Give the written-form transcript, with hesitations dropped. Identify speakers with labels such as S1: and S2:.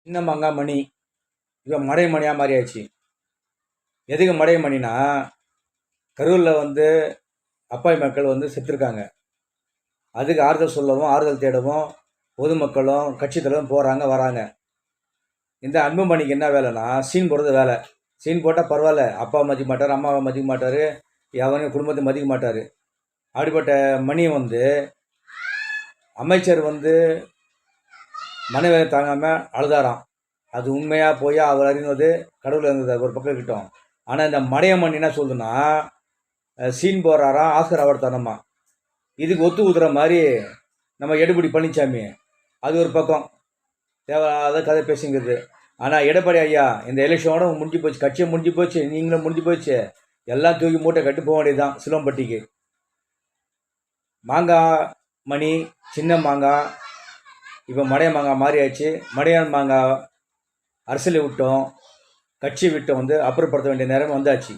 S1: சின்ன மாங்காய் மணி இப்போ மடை மணியாக மாறியாச்சு. எதுக்கு மடை மணினா, கரூரில் வந்து அப்பாவி மக்கள் வந்து செத்துருக்காங்க. அதுக்கு ஆறுதல் சொல்லவும், ஆறுதல் தேடவும் பொதுமக்களும் கட்சி தலைவரும் போகிறாங்க வராங்க. இந்த அன்புமணிக்கு என்ன வேலைன்னா, சீன் போடுறது வேலை. சீன் போட்டால் பரவாயில்ல, அப்பா மதிக்க மாட்டார், அம்மாவை மதிக்க மாட்டார், எவனையும் குடும்பத்தை மதிக்க மாட்டார். அப்படிப்பட்ட மணி வந்து அமைச்சர் வந்து மனைவி தாங்காமல் அழுதாராம். அது உண்மையாக போய் அவர் அறிந்தது கடவுள் இருந்தது ஒரு பக்கம் இருக்கட்டும். ஆனால் இந்த மடையம்மன் என்ன சொல்லுதுன்னா, சீன் போடுறாராம், ஆஸ்கர் அவார்டு தரணுமா. இதுக்கு ஒத்து ஊதுற மாதிரி நம்ம எடுபடி பழனிசாமி அது ஒரு பக்கம் தேவையாத கதை பேசுங்கிறது. ஆனால் எடப்பாடி ஐயா இந்த எலெக்ஷனோட முடிஞ்சு போச்சு, கட்சியை முடிஞ்சு போச்சு, நீங்களும் முடிஞ்சு போச்சு, எல்லாம் தூக்கி மூட்டை கட்டு போக வேண்டியதுதான் சிலம்பட்டிக்கு. மாங்காய் மணி சின்ன மாங்காய் இப்போ மடைய மாங்காய் மாறியாச்சு. மடையான் மாங்காய் அரசியலை விட்டோம், கட்சி விட்டோம் வந்து அப்புறப்படுத்த வேண்டிய நேரம் வந்தாச்சு.